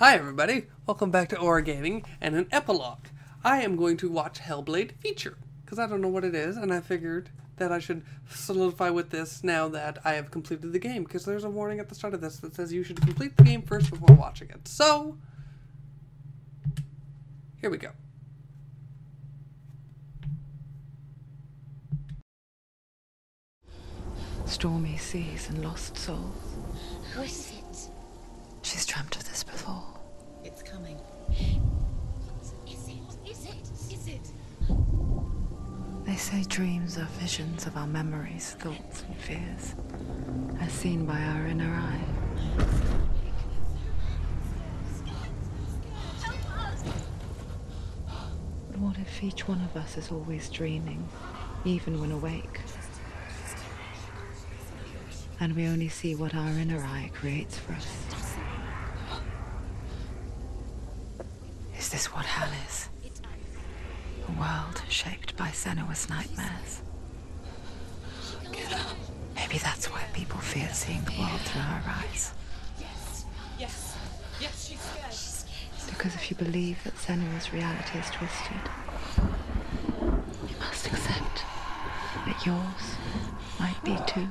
Hi everybody, welcome back to Origaming and an Epilogue. I am going to watch Hellblade feature, because I don't know what it is, and I figured that I should solidify with this now that I have completed the game, because there's a warning at the start of this that says you should complete the game first before watching it. So, here we go. Stormy seas and lost souls. Who is it? She's dreamt of this before. It's coming. Is it? They say dreams are visions of our memories, thoughts and fears, as seen by our inner eye. But what if each one of us is always dreaming, even when awake? And we only see what our inner eye creates for us. Is this what hell is? A world shaped by Senua's nightmares. Maybe that's why people fear seeing the world through her eyes. Yes, she's scared. Because if you believe that Senua's reality is twisted, you must accept that yours might be too.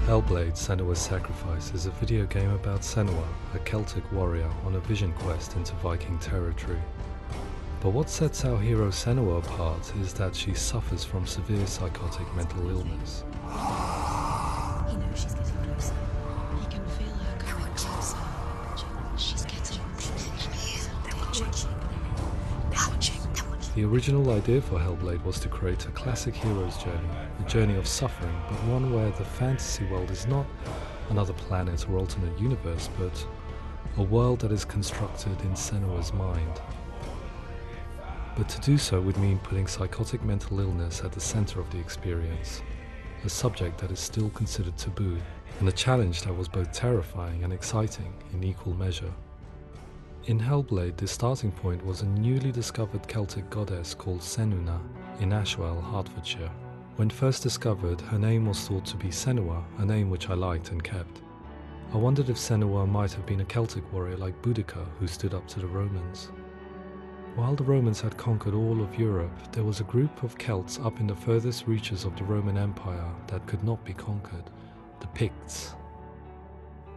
Hellblade Senua's Sacrifice is a video game about Senua, a Celtic warrior on a vision quest into Viking territory. But what sets our hero Senua apart is that she suffers from severe psychotic mental illness. He knows she's getting closer. He can feel her coming closer. She's getting closer. They're watching. The original idea for Hellblade was to create a classic hero's journey, a journey of suffering, but one where the fantasy world is not another planet or alternate universe, but a world that is constructed in Senua's mind. But to do so would mean putting psychotic mental illness at the center of the experience, a subject that is still considered taboo, and a challenge that was both terrifying and exciting in equal measure. In Hellblade, the starting point was a newly discovered Celtic goddess called Senua in Ashwell, Hertfordshire. When first discovered, her name was thought to be Senua, a name which I liked and kept. I wondered if Senua might have been a Celtic warrior like Boudica who stood up to the Romans. While the Romans had conquered all of Europe, there was a group of Celts up in the furthest reaches of the Roman Empire that could not be conquered, the Picts.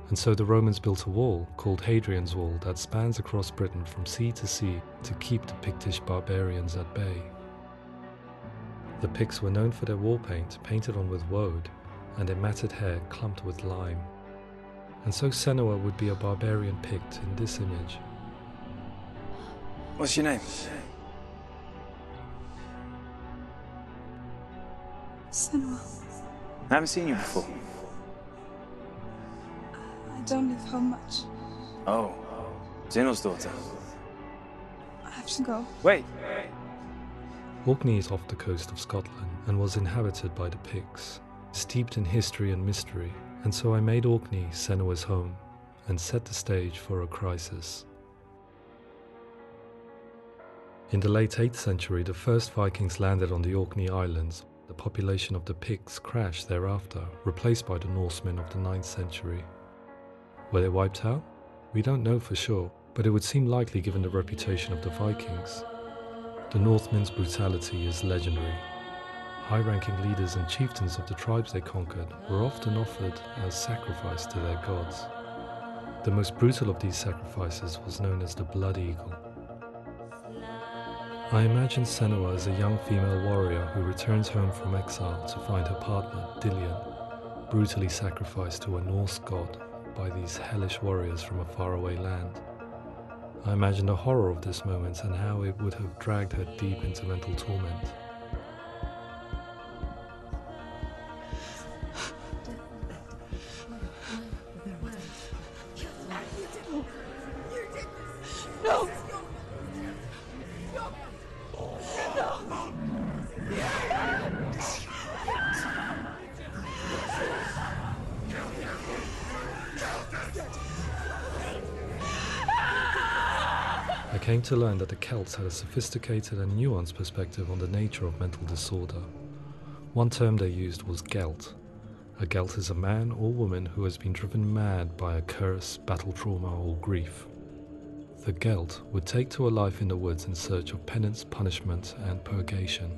And so the Romans built a wall, called Hadrian's Wall, that spans across Britain from sea to sea to keep the Pictish barbarians at bay. The Picts were known for their war paint, painted on with woad, and their matted hair clumped with lime. And so Senua would be a barbarian Pict in this image. What's your name? Senua. I haven't seen you before. I don't live home much. Oh, Zeno's daughter. I have to go. Wait. Orkney is off the coast of Scotland and was inhabited by the Picts, steeped in history and mystery, and so I made Orkney Senua's home and set the stage for a crisis. In the late 8th century, the first Vikings landed on the Orkney Islands. The population of the Picts crashed thereafter, replaced by the Norsemen of the 9th century. Were they wiped out? We don't know for sure, but it would seem likely given the reputation of the Vikings. The Northmen's brutality is legendary. High-ranking leaders and chieftains of the tribes they conquered were often offered as sacrifice to their gods. The most brutal of these sacrifices was known as the Blood Eagle. I imagine Senua as a young female warrior who returns home from exile to find her partner, Dillion, brutally sacrificed to a Norse god by these hellish warriors from a faraway land. I imagine the horror of this moment and how it would have dragged her deep into mental torment. No! came to learn that the Celts had a sophisticated and nuanced perspective on the nature of mental disorder. One term they used was Gelt. A Gelt is a man or woman who has been driven mad by a curse, battle trauma, or grief. The Gelt would take to a life in the woods in search of penance, punishment, and purgation.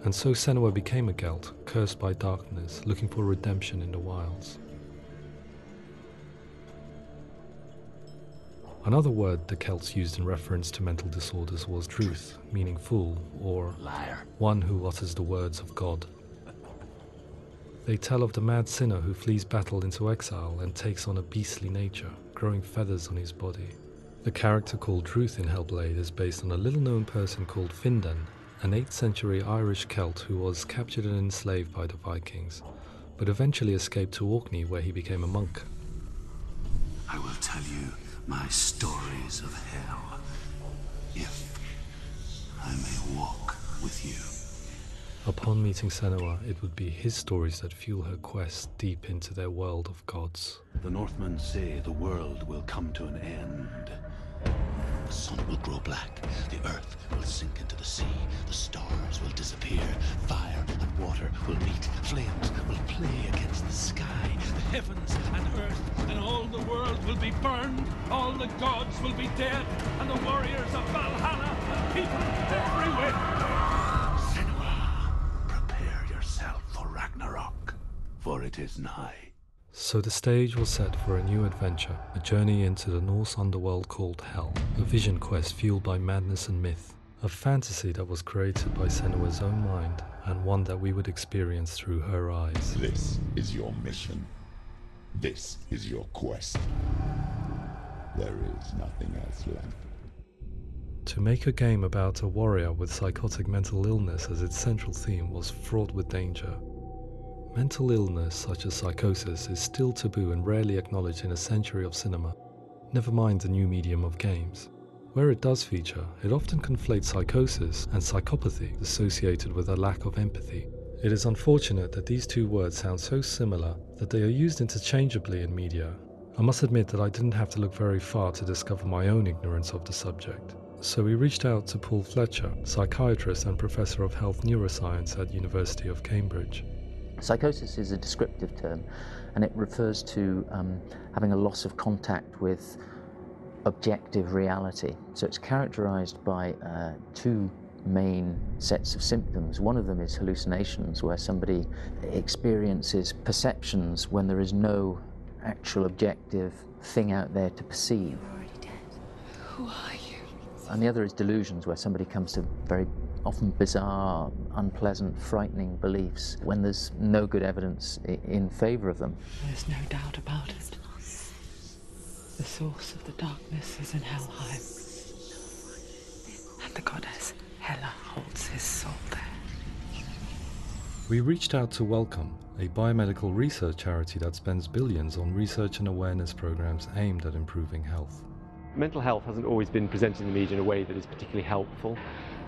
And so Senua became a Gelt, cursed by darkness, looking for redemption in the wilds. Another word the Celts used in reference to mental disorders was truth, meaning fool, or liar, one who utters the words of God. They tell of the mad sinner who flees battle into exile and takes on a beastly nature, growing feathers on his body. The character called Truth in Hellblade is based on a little-known person called Findan, an 8th century Irish Celt who was captured and enslaved by the Vikings, but eventually escaped to Orkney where he became a monk. I will tell you my stories of hell, if I may walk with you. Upon meeting Senua, it would be his stories that fuel her quest deep into their world of gods. The Northmen say the world will come to an end. The sun will grow black, the earth will sink into the sea, the stars will disappear, fire and water will meet, flames will play against the sky, the heavens and earth and all the world will be burned, all the gods will be dead, and the warriors of Valhalla and people everywhere. Senua, prepare yourself for Ragnarok, for it is nigh. So the stage was set for a new adventure, a journey into the Norse underworld called Hell, a vision quest fueled by madness and myth, a fantasy that was created by Senua's own mind, and one that we would experience through her eyes. This is your mission. This is your quest. There is nothing else left. To make a game about a warrior with psychotic mental illness as its central theme was fraught with danger. Mental illness such as psychosis is still taboo and rarely acknowledged in a century of cinema, never mind the new medium of games. Where it does feature, it often conflates psychosis and psychopathy associated with a lack of empathy. It is unfortunate that these two words sound so similar that they are used interchangeably in media. I must admit that I didn't have to look very far to discover my own ignorance of the subject. So we reached out to Paul Fletcher, psychiatrist and professor of health neuroscience at University of Cambridge. Psychosis is a descriptive term, and it refers to having a loss of contact with objective reality. So it's characterized by two main sets of symptoms. One of them is hallucinations, where somebody experiences perceptions when there is no actual objective thing out there to perceive. You're already dead. Who are you? And the other is delusions, where somebody comes to very often bizarre, unpleasant, frightening beliefs when there's no good evidence in favor of them. There's no doubt about it. The source of the darkness is in Helheim. And the goddess Hela holds his soul there. We reached out to Welcome, a biomedical research charity that spends billions on research and awareness programs aimed at improving health. Mental health hasn't always been presented in the media in a way that is particularly helpful.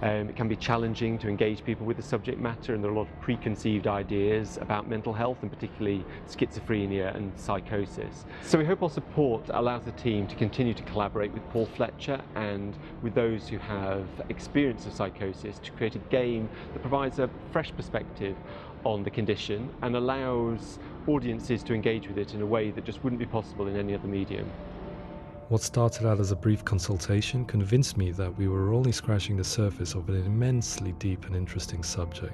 It can be challenging to engage people with the subject matter, and there are a lot of preconceived ideas about mental health, and particularly schizophrenia and psychosis. So we hope our support allows the team to continue to collaborate with Paul Fletcher and with those who have experience of psychosis to create a game that provides a fresh perspective on the condition and allows audiences to engage with it in a way that just wouldn't be possible in any other medium. What started out as a brief consultation convinced me that we were only scratching the surface of an immensely deep and interesting subject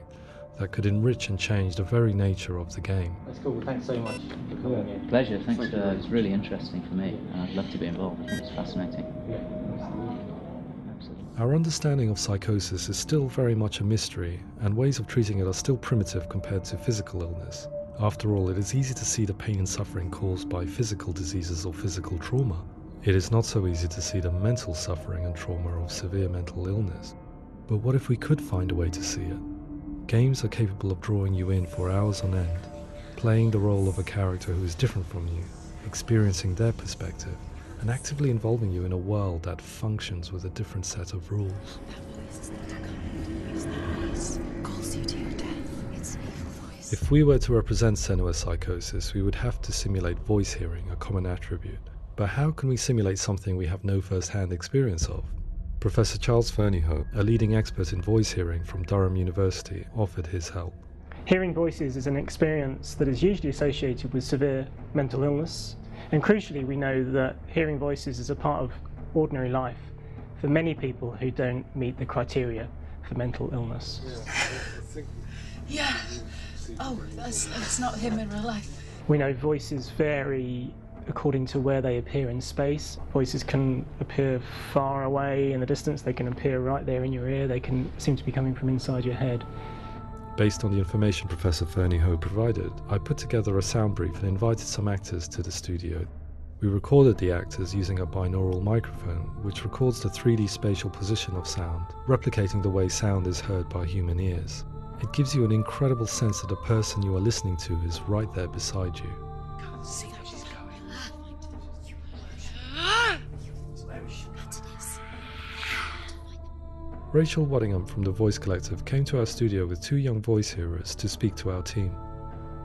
that could enrich and change the very nature of the game. That's cool. Thanks so much for coming here. Pleasure. Thanks. It's really interesting for me. I'd love to be involved. I think it's fascinating. Absolutely. Our understanding of psychosis is still very much a mystery, and ways of treating it are still primitive compared to physical illness. After all, it is easy to see the pain and suffering caused by physical diseases or physical trauma. It is not so easy to see the mental suffering and trauma of severe mental illness. But what if we could find a way to see it? Games are capable of drawing you in for hours on end, playing the role of a character who is different from you, experiencing their perspective, and actively involving you in a world that functions with a different set of rules. That voice is not a comment. It's that voice. Calls you to your death. It's an evil voice. If we were to represent Senua's psychosis, we would have to simulate voice hearing, a common attribute. But how can we simulate something we have no first-hand experience of? Professor Charles Fernyhough, a leading expert in voice hearing from Durham University, offered his help. Hearing voices is an experience that is usually associated with severe mental illness, and crucially we know that hearing voices is a part of ordinary life for many people who don't meet the criteria for mental illness. Yeah. Oh, that's not him in real life. We know voices vary according to where they appear in space. Voices can appear far away in the distance, they can appear right there in your ear, they can seem to be coming from inside your head. Based on the information Professor Fernyhough provided, I put together a sound brief and invited some actors to the studio. We recorded the actors using a binaural microphone, which records the 3D spatial position of sound, replicating the way sound is heard by human ears. It gives you an incredible sense that the person you are listening to is right there beside you. Can't see how she's going. Rachel Waddingham from the Voice Collective came to our studio with 2 young voice hearers to speak to our team.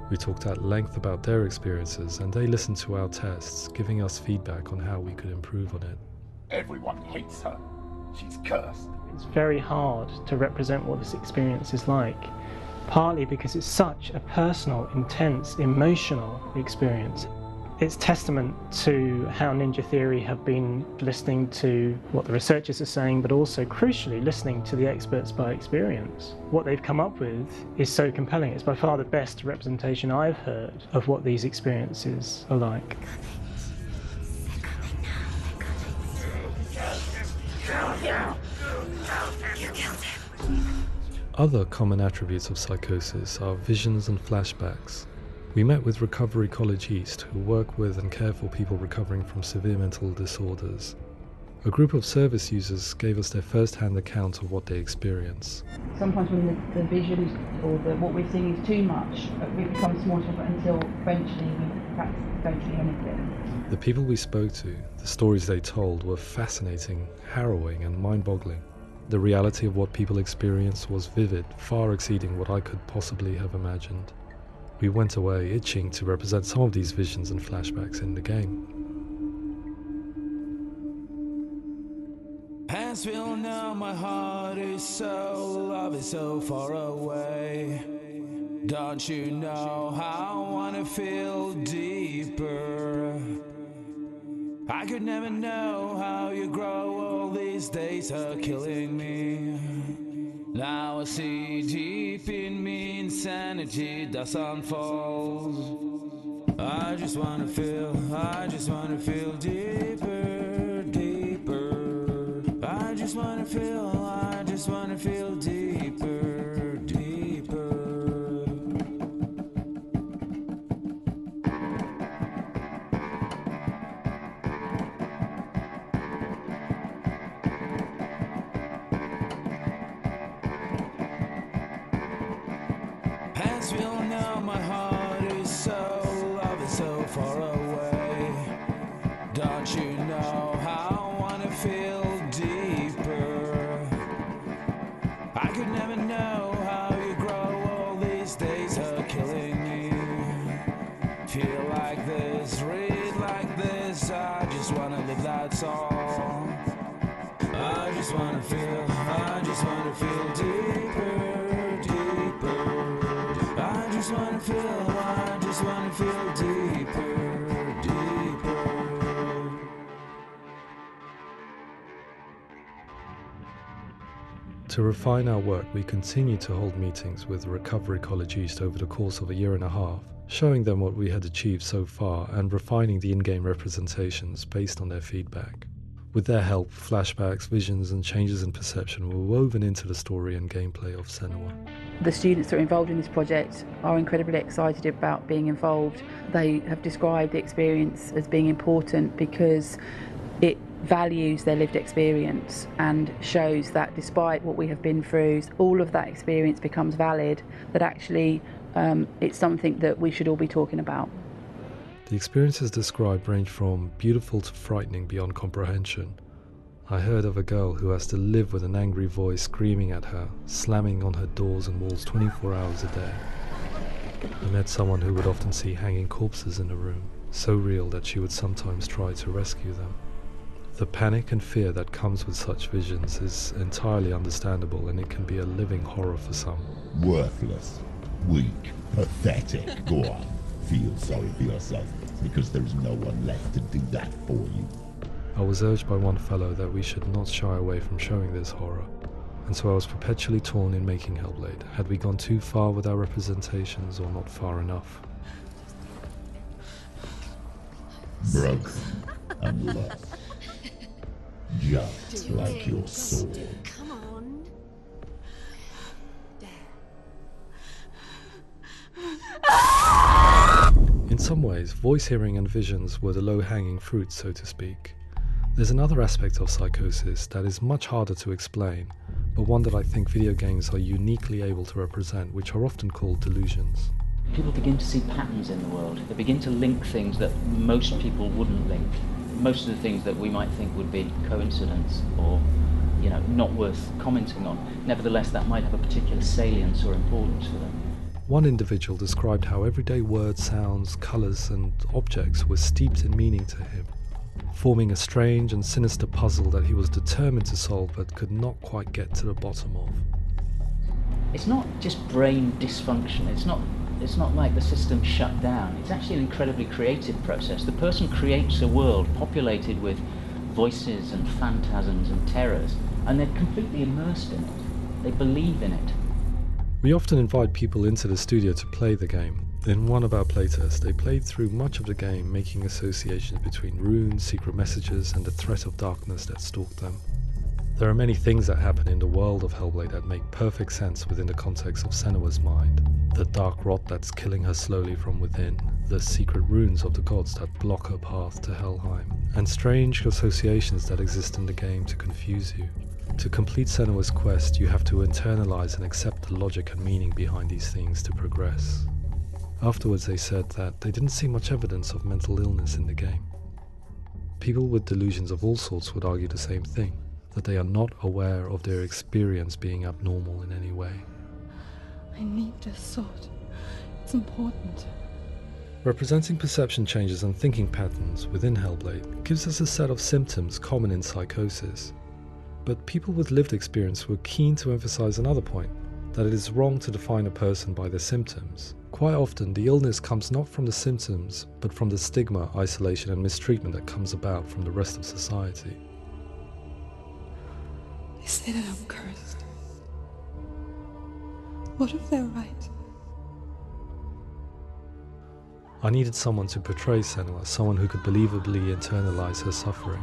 We talked at length about their experiences and they listened to our tests, giving us feedback on how we could improve on it. Everyone hates her. She's cursed. It's very hard to represent what this experience is like, partly because it's such a personal, intense, emotional experience. It's testament to how Ninja Theory have been listening to what the researchers are saying, but also crucially listening to the experts by experience. What they've come up with is so compelling. It's by far the best representation I've heard of what these experiences are like. Other common attributes of psychosis are visions and flashbacks. We met with Recovery College East, who work with and care for people recovering from severe mental disorders. A group of service users gave us their first-hand account of what they experience. Sometimes when the visions or what we're seeing is too much, it becomes more difficult until eventually we perhaps don't see anything. The people we spoke to, the stories they told, were fascinating, harrowing and mind-boggling. The reality of what people experienced was vivid, far exceeding what I could possibly have imagined. We went away itching to represent some of these visions and flashbacks in the game. As we all know, my heart is so, love is so far away. Don't you know how I wanna feel deeper? I could never know how you grow, all these days are killing me. Now I see deep in me insanity does unfold. I just wanna feel deeper, deeper. I just wanna feel deeper, deeper. As we all know, my heart is so, love is so far away. Don't you know how I wanna feel deeper? I could never know how you grow, all these days are killing me. Feel like this, read like this, I just wanna live that song. I just wanna feel deeper, deeper. I just wanna feel deeper, deeper. To refine our work, we continue to hold meetings with Recovery College East over the course of a year and a half, showing them what we had achieved so far and refining the in-game representations based on their feedback. With their help, flashbacks, visions and changes in perception were woven into the story and gameplay of Senua. The students that are involved in this project are incredibly excited about being involved. They have described the experience as being important because it values their lived experience and shows that despite what we have been through, all of that experience becomes valid, that actually it's something that we should all be talking about. The experiences described range from beautiful to frightening beyond comprehension. I heard of a girl who has to live with an angry voice screaming at her, slamming on her doors and walls 24 hours a day. I met someone who would often see hanging corpses in a room, so real that she would sometimes try to rescue them. The panic and fear that comes with such visions is entirely understandable, and it can be a living horror for some. Worthless, weak, pathetic. Go on, feel sorry for yourself, because there is no one left to do that for you. I was urged by one fellow that we should not shy away from showing this horror, and so I was perpetually torn in making Hellblade. Had we gone too far with our representations, or not far enough? Broken and lost. Just like your sword. Come on. In some ways, voice hearing and visions were the low-hanging fruit, so to speak. There's another aspect of psychosis that is much harder to explain, but one that I think video games are uniquely able to represent, which are often called delusions. People begin to see patterns in the world. They begin to link things that most people wouldn't link. Most of the things that we might think would be coincidence or, not worth commenting on. Nevertheless, that might have a particular salience or importance for them. One individual described how everyday words, sounds, colours and objects were steeped in meaning to him, forming a strange and sinister puzzle that he was determined to solve but could not quite get to the bottom of. It's not just brain dysfunction. It's not like the system shut down. It's actually an incredibly creative process. The person creates a world populated with voices and phantasms and terrors, and they're completely immersed in it. They believe in it. We often invite people into the studio to play the game. In one of our playtests, they played through much of the game, making associations between runes, secret messages, and the threat of darkness that stalked them. There are many things that happen in the world of Hellblade that make perfect sense within the context of Senua's mind. The dark rot that's killing her slowly from within, the secret runes of the gods that block her path to Helheim, and strange associations that exist in the game to confuse you. To complete Senua's quest, you have to internalize and accept the logic and meaning behind these things to progress. Afterwards, they said that they didn't see much evidence of mental illness in the game. People with delusions of all sorts would argue the same thing, that they are not aware of their experience being abnormal in any way. I need this sword. It's important. Representing perception changes and thinking patterns within Hellblade gives us a set of symptoms common in psychosis. But people with lived experience were keen to emphasize another point, that it is wrong to define a person by their symptoms. Quite often, the illness comes not from the symptoms, but from the stigma, isolation and mistreatment that comes about from the rest of society. They say that I'm cursed. What if they're right? I needed someone to portray Senua, someone who could believably internalize her suffering.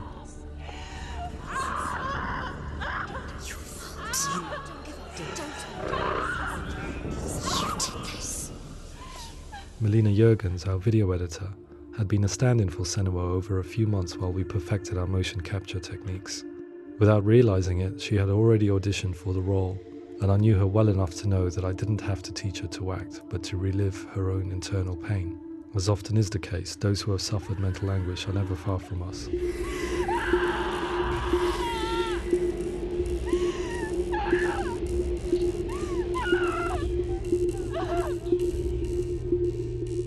Melina Jurgens, our video editor, had been a stand-in for Senua over a few months while we perfected our motion capture techniques. Without realizing it, she had already auditioned for the role, and I knew her well enough to know that I didn't have to teach her to act, but to relive her own internal pain. As often is the case, those who have suffered mental anguish are never far from us.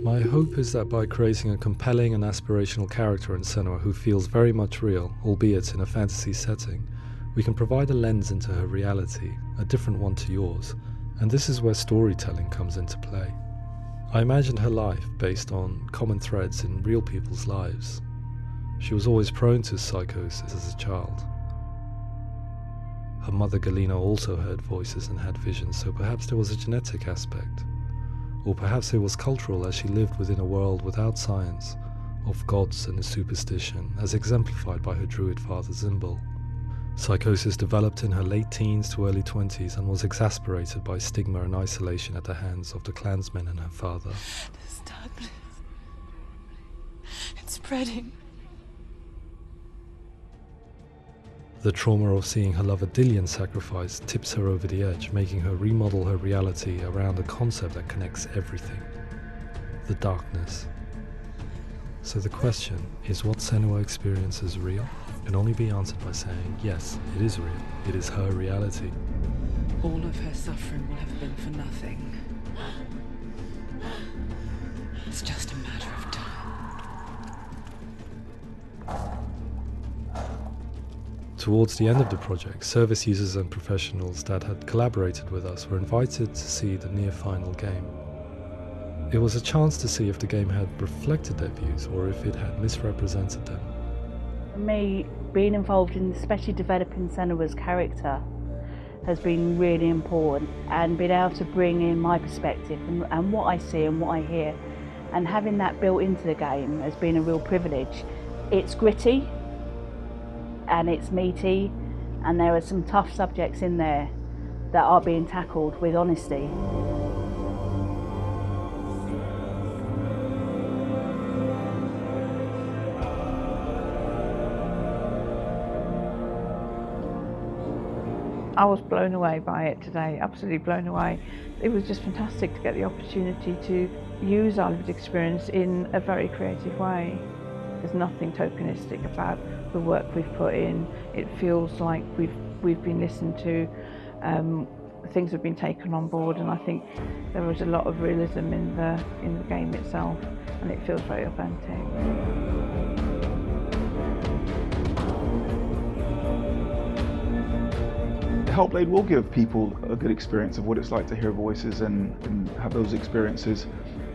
My hope is that by creating a compelling and aspirational character in Senua who feels very much real, albeit in a fantasy setting, we can provide a lens into her reality, a different one to yours, and this is where storytelling comes into play. I imagined her life based on common threads in real people's lives. She was always prone to psychosis as a child. Her mother Galina also heard voices and had visions, so perhaps there was a genetic aspect. Or perhaps it was cultural, as she lived within a world without science, of gods and superstition, as exemplified by her druid father Zimbal. Psychosis developed in her late teens to early 20s and was exasperated by stigma and isolation at the hands of the clansmen and her father. This darkness. It's spreading. The trauma of seeing her lover Dillion sacrificed tips her over the edge, making her remodel her reality around a concept that connects everything: the darkness. So the question, is what Senua experiences real? Can only be answered by saying, yes, it is real. It is her reality. All of her suffering will have been for nothing. It's just a matter of time. Towards the end of the project, service users and professionals that had collaborated with us were invited to see the near-final game. It was a chance to see if the game had reflected their views or if it had misrepresented them. For me, being involved in especially developing Senua's character has been really important, and being able to bring in my perspective and what I see and what I hear, and having that built into the game has been a real privilege. It's gritty and it's meaty, and there are some tough subjects in there that are being tackled with honesty. I was blown away by it today, absolutely blown away. It was just fantastic to get the opportunity to use our lived experience in a very creative way. There's nothing tokenistic about the work we've put in. It feels like we've been listened to, things have been taken on board, and I think there was a lot of realism in the game itself, and it feels very authentic. Hellblade will give people a good experience of what it's like to hear voices and have those experiences.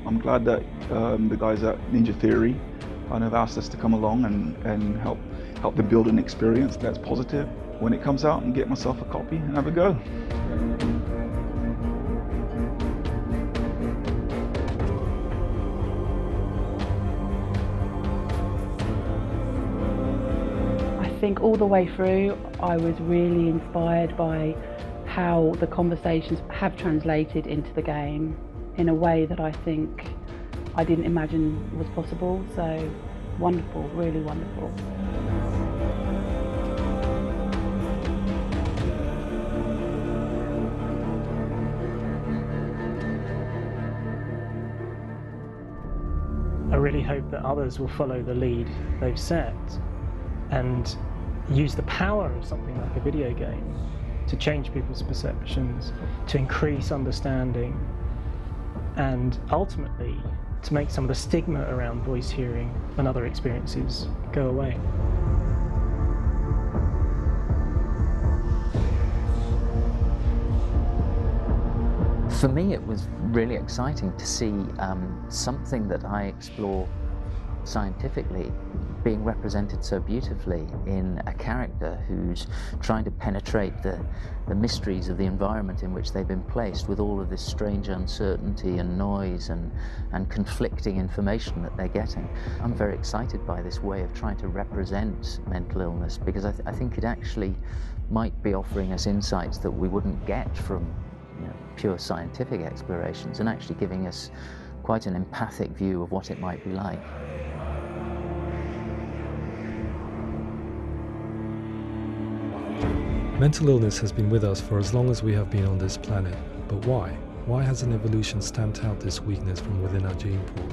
I'm glad that the guys at Ninja Theory kind of asked us to come along and help them build an experience that's positive when it comes out, and get myself a copy and have a go. I think all the way through I was really inspired by how the conversations have translated into the game in a way that I think I didn't imagine was possible. So wonderful, really wonderful. I really hope that others will follow the lead they've set and use the power of something like a video game to change people's perceptions, to increase understanding, and ultimately to make some of the stigma around voice hearing and other experiences go away. For me, it was really exciting to see something that I explore scientifically being represented so beautifully in a character who's trying to penetrate the mysteries of the environment in which they've been placed, with all of this strange uncertainty and noise and conflicting information that they're getting. I'm very excited by this way of trying to represent mental illness, because I think it actually might be offering us insights that we wouldn't get from pure scientific explorations, and actually giving us quite an empathic view of what it might be like. Mental illness has been with us for as long as we have been on this planet, but why? Why hasn't evolution stamped out this weakness from within our gene pool?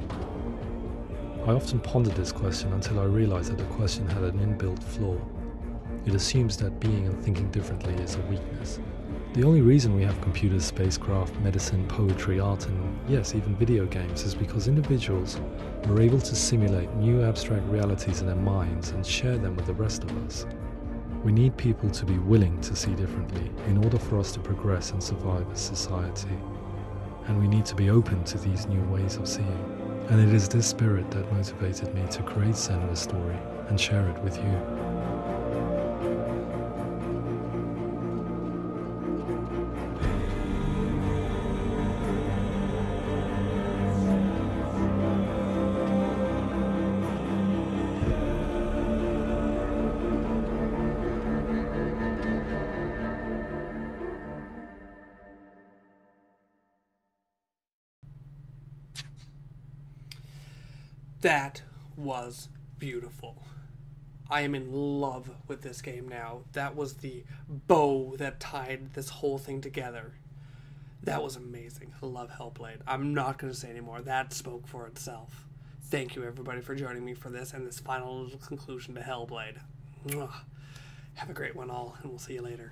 I often pondered this question until I realized that the question had an inbuilt flaw. It assumes that being and thinking differently is a weakness. The only reason we have computers, spacecraft, medicine, poetry, art, and yes, even video games is because individuals are able to simulate new abstract realities in their minds and share them with the rest of us. We need people to be willing to see differently in order for us to progress and survive as society. And we need to be open to these new ways of seeing. And it is this spirit that motivated me to create Senua's story and share it with you. That was beautiful. I am in love with this game now. That was the bow that tied this whole thing together. That was amazing. I love Hellblade. I'm not going to say anymore. That spoke for itself. Thank you, everybody, for joining me for this and this final little conclusion to Hellblade. Mwah. Have a great one all, and we'll see you later.